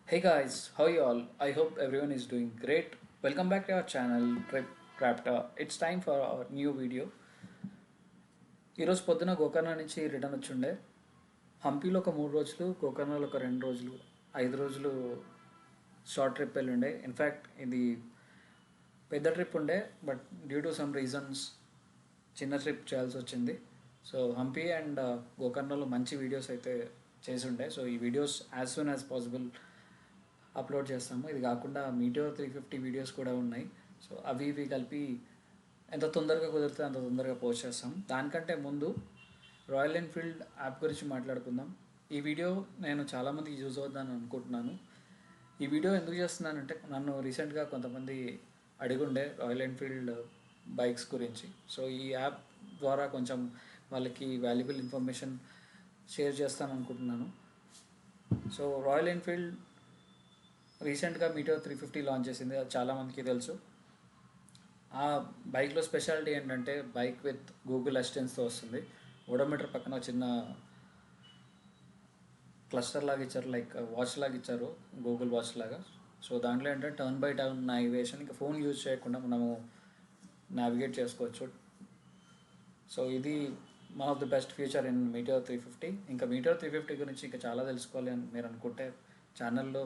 Hey guys, how you all? I hope everyone is doing great. Welcome back to our channel Trip Raptor. It's time for our new video. ఈరోజు పొద్దున గోకర్ణ నుంచి return వచ్చిండే. హంపీలో ఒక 3 రోజులు, గోకర్ణలో ఒక 2 రోజులు, 5 రోజులు షార్ట్ ట్రిప్ వెళ్ళుండే. ఇన్ఫ్యాక్ట్ ఇది పెద్ద ట్రిప్ ఉండే, but due to some reasons చిన్న ట్రిప్ చేయాల్సి వచ్చింది. సో హంపీ అండ్ గోకర్ణలో మంచి వీడియోస్ అయితే చేసుండే. సో ఈ videos as soon as possible upload చేస్తాము. ఇది కాకుండా మీటియోర్ 350 వీడియోస్ కూడా ఉన్నాయి. సో అవి ఇవి కలిపి ఎంత తొందరగా కుదిరితే అంత తొందరగా పోస్ట్ చేస్తాం. దానికంటే ముందు రాయల్ ఎన్ఫీల్డ్ యాప్ గురించి మాట్లాడుకుందాం. ఈ వీడియో నేను చాలామందికి యూజ్ అవుద్దని అనుకుంటున్నాను. ఈ వీడియో ఎందుకు చేస్తున్నానంటే నన్ను రీసెంట్గా కొంతమంది అడిగుండే రాయల్ ఎన్ఫీల్డ్ బైక్స్ గురించి. సో ఈ యాప్ ద్వారా కొంచెం వాళ్ళకి వాల్యుబుల్ ఇన్ఫర్మేషన్ షేర్ చేస్తాను అనుకుంటున్నాను. సో రాయల్ ఎన్ఫీల్డ్ రీసెంట్గా మీటియోర్ 350 లాంచ్ చేసింది. అది చాలామందికి తెలుసు. ఆ బైక్లో స్పెషాలిటీ ఏంటంటే బైక్ విత్ గూగుల్ అసిస్టెన్స్తో వస్తుంది. ఓడోమీటర్ పక్కన చిన్న క్లస్టర్ లాగా ఇచ్చారు, లైక్ వాచ్ లాగా ఇచ్చారు, గూగుల్ వాచ్ లాగా. సో దాంట్లో ఏంటంటే టర్న్ బై టర్న్ నావిగేషన్, ఇంకా ఫోన్ యూజ్ చేయకుండా మనము నావిగేట్ చేసుకోవచ్చు. సో ఇది one of the best feature in meteor 350. ఇంకా మీటియోర్ 350 గురించి ఇంకా చాలా తెలుసుకోవాలి అని మీరు అనుకుంటే ఛానల్లో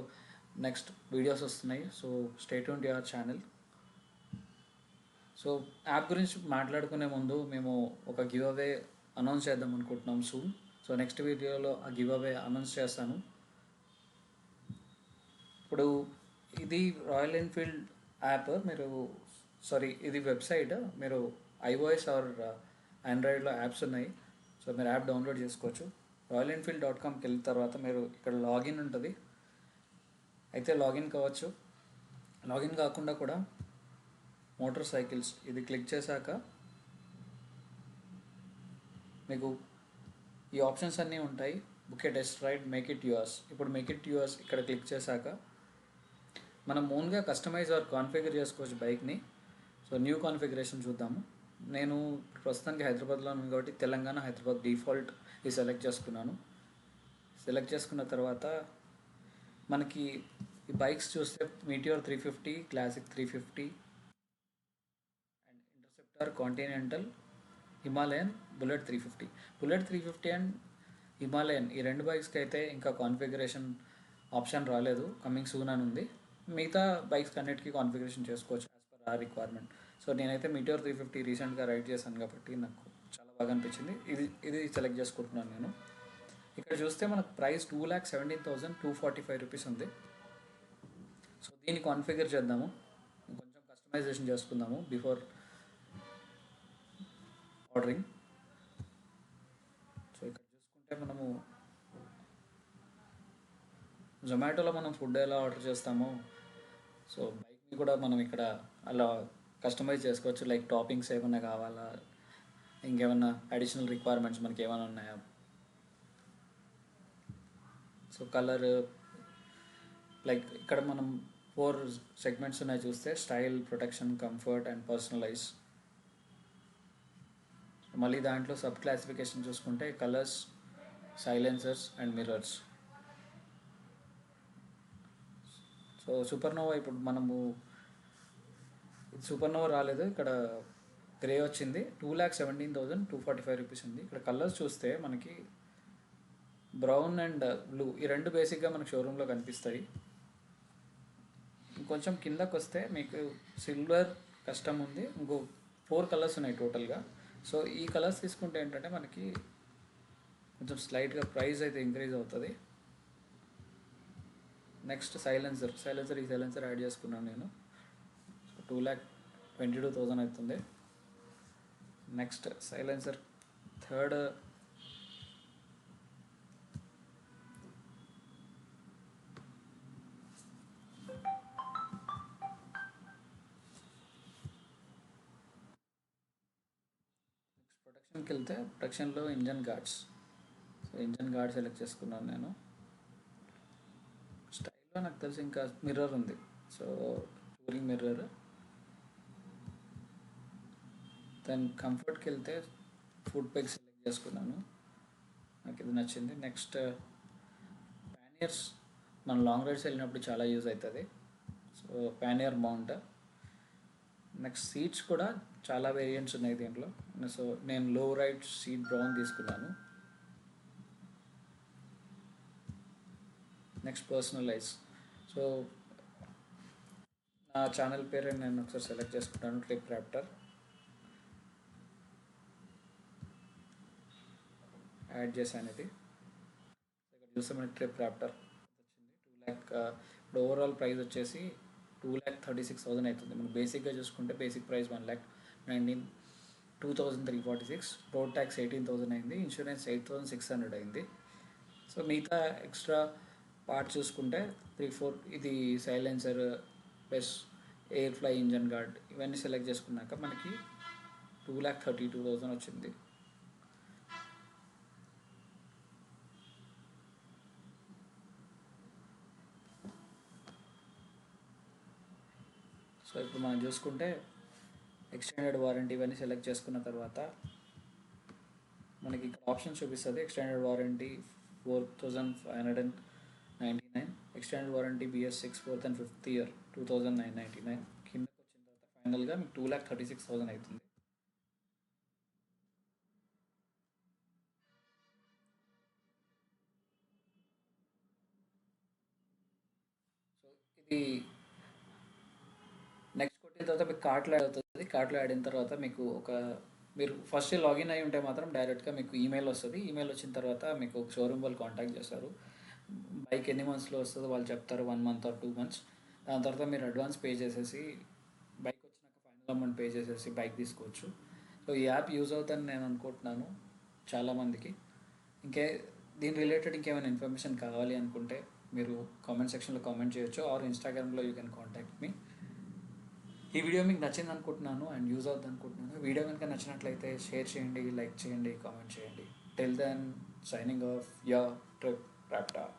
నెక్స్ట్ వీడియోస్ వస్తున్నాయి. So stay tune to your channel. So app గురించి మాట్లాడుకునే ముందు మేము ఒక గివ్ అవే అనౌన్స్ చేద్దాం అనుకుంటున్నాం సూన్. సో నెక్స్ట్ వీడియోలో ఆ గివ్ అవే అనౌన్స్ చేస్తాను. ఇప్పుడు ఇది రాయల్ ఎన్ఫీల్డ్ యాప్, ఇది వెబ్సైట్. మీరు iOS ఆర్ ఆండ్రాయిడ్లో యాప్స్ ఉన్నాయి. సో మీరు యాప్ డౌన్లోడ్ చేసుకోవచ్చు. royalenfield.comకి వెళ్ళిన తర్వాత మీరు ఇక్కడ లాగిన్ ఉంటుంది. అయితే లాగిన్ కావచ్చు. లాగిన్ కాకుండా కూడా మోటార్ సైకిల్స్ ఇది క్లిక్ చేశాక మీకు ఈ ఆప్షన్స్ అన్నీ ఉంటాయి. Book a test ride, make it yours. ఇప్పుడు మేక్ ఇట్ యూవర్స్ ఇక్కడ క్లిక్ చేశాక మనం ఓన్గా కస్టమైజ్ ఆర్ కాన్ఫిగర్ చేసుకోవచ్చు బైక్ని. సో న్యూ కాన్ఫిగరేషన్ చూద్దాము. నేను ప్రస్తుతానికి హైదరాబాద్లో ఉన్నాను కాబట్టి తెలంగాణ హైదరాబాద్ డిఫాల్ట్ ఇది సెలెక్ట్ చేసుకున్నాను. సెలెక్ట్ చేసుకున్న తర్వాత మనకి ఈ బైక్స్ చూస్తే meteor 350, classic 350 and interceptor, continental, Himalayan, bullet 350. Bullet 350 and Himalayan ఈ రెండు బైక్స్కి అయితే ఇంకా కాన్ఫిగరేషన్ ఆప్షన్ రాలేదు, కమింగ్ సూన్ అని ఉంది. మిగతా బైక్స్ అన్నిటికీ కాన్ఫిగరేషన్ చేసుకోవచ్చు యాజ్ పర్ ఆ రిక్వైర్మెంట్. సో నేనైతే మీటియోర్ 350 రీసెంట్గా రైడ్ చేశాను కాబట్టి నాకు చాలా బాగా అనిపించింది. ఇది సెలెక్ట్ చేసుకుంటున్నాను నేను. ఇక్కడ చూస్తే మనకు ప్రైస్ 2,17,245 రూపీస్ ఉంది. సో దీన్ని కాన్ఫిగర్ చేద్దాము, కొంచెం కస్టమైజేషన్ చేసుకుందాము బిఫోర్ ఆర్డరింగ్. సో ఇక్కడ చూసుకుంటే మనము జొమాటోలో మనం ఫుడ్ ఎలా ఆర్డర్ చేస్తామో సో బైక్ని కూడా మనం ఇక్కడ అలా కస్టమైజ్ చేసుకోవచ్చు. లైక్ టాపింగ్స్ ఏమైనా కావాలా, ఇంకేమన్నా అడిషనల్ రిక్వైర్మెంట్స్ మనకి ఏమైనా ఉన్నాయా. సో కలర్, లైక్ ఇక్కడ మనం 4 సెగ్మెంట్స్ ఉన్నాయి చూస్తే style, protection, comfort and personalise. మళ్ళీ దాంట్లో సబ్ క్లాసిఫికేషన్ చూసుకుంటే colours, silencers and mirrors. So Supernova ఇప్పుడు మనము సూపర్నోవా రాలేదు, ఇక్కడ గ్రే వచ్చింది. 2,17,245 రూపీస్ ఉంది. ఇక్కడ కలర్స్ చూస్తే మనకి బ్రౌన్ అండ్ బ్లూ ఈ రెండు బేసిక్గా మనకు షోరూంలో కనిపిస్తాయి. ఇంకొంచెం కిందకు వస్తే మీకు సిల్వర్ కస్టమ్ ఉంది. ఇంకో 4 కలర్స్ ఉన్నాయి టోటల్గా. సో ఈ కలర్స్ తీసుకుంటే ఏంటంటే మనకి కొంచెం స్లైట్గా ప్రైస్ అయితే ఇంక్రీజ్ అవుతుంది. నెక్స్ట్ సైలెన్సర్ ఈ సైలెన్సర్ యాడ్ చేసుకున్నాను నేను. సో 2,22,000 అవుతుంది. నెక్స్ట్ సైలెన్సర్ థర్డ్ ప్రొటెక్షన్కి వెళ్తే ప్రొటెక్షన్లో engine guards. So engine guard select చేసుకున్నాను నేను. స్టైల్లో నాకు తెలిసి ఇంకా మిర్రర్ ఉంది. So touring mirror. దెన్ కంఫర్ట్కి వెళ్తే ఫుడ్ పెగ్ సెలెక్ట్ చేసుకున్నాను, నాకు ఇది నచ్చింది. నెక్స్ట్ ప్యానియర్స్ మనం లాంగ్ రైడ్స్ వెళ్ళినప్పుడు చాలా యూజ్ అవుతుంది. So pannier mount. Next seats కూడా చాలా వేరియంట్స్ ఉన్నాయి దీంట్లో. సో నేను లో రైడ్ సీట్ బ్రౌన్ తీసుకున్నాను. Next personalize. సో నా ఛానల్ పేరు నేను ఒకసారి సెలెక్ట్ చేసుకుంటాను, ట్రిప్ ర్యాప్టర్. యాడ్ చేశాను ఇది. ఇక్కడ చూస్తే మనకి ట్రిప్ ర్యాప్టర్ వచ్చింది 2 lakh. ఇప్పుడు ఓవరాల్ ప్రైస్ వచ్చేసి 2,36,000 అవుతుంది. మనం బేసిక్గా చూసుకుంటే బేసిక్ ప్రైస్ 1,19,2,346. రోడ్ ట్యాక్స్ 18,000 అయింది. ఇన్సూరెన్స్ 8,600 అయింది. సో మిగతా ఎక్స్ట్రా పార్ట్ చూసుకుంటే 3-4 ఇది silencer plus air fly engine gourd ఇవన్నీ సెలెక్ట్ చేసుకున్నాక మనకి 2,32,000 వచ్చింది. సో ఇప్పుడు మనం చూసుకుంటే ఎక్స్టెండెడ్ వారంటీ ఇవన్నీ సెలెక్ట్ చేసుకున్న తర్వాత మనకి ఇక్కడ ఆప్షన్ చూపిస్తుంది. Extended warranty 4,599, extended warranty BS6 4th and 5th year 2,999. కిందకి వచ్చిన తర్వాత ఫైనల్గా మీకు 2,36,000 అవుతుంది. సో ఇది నెక్స్ట్ కొట్టిన తర్వాత మీకు కార్ట్లో యాడ్ అవుతుంది. కార్ట్లో యాడ్ అయిన తర్వాత మీకు మీరు ఫస్ట్ లాగిన్ అయి ఉంటే మాత్రం డైరెక్ట్గా మీకు ఈమెయిల్ వస్తుంది. ఈమెయిల్ వచ్చిన తర్వాత మీకు ఒక షోరూమ్ వాళ్ళు కాంటాక్ట్ చేస్తారు. బైక్ ఎన్ని మంత్స్లో వస్తుందో వాళ్ళు చెప్తారు, 1 month or 2 months. దాని తర్వాత మీరు అడ్వాన్స్ పే చేసేసి బైక్ వచ్చినాక ఫైనల్ అమౌంట్ పే చేసేసి బైక్ తీసుకోవచ్చు. సో ఈ యాప్ యూజ్ అవుతుందని నేను అనుకుంటున్నాను చాలామందికి. ఇంకే దీని రిలేటెడ్ ఇంకేమైనా ఇన్ఫర్మేషన్ కావాలి అనుకుంటే మీరు కామెంట్ సెక్షన్లో కామెంట్ చేయొచ్చు, ఆర్ ఇన్స్టాగ్రామ్లో యూ కెన్ కాంటాక్ట్ మీ. ఈ వీడియో మీకు నచ్చింది అనుకుంటున్నాను అండ్ యూజ్ అవుతుంది అనుకుంటున్నాను. వీడియో కనుక నచ్చినట్లయితే షేర్ చేయండి, లైక్ చేయండి, కామెంట్ చేయండి. Till then signing off your Trip Raptor.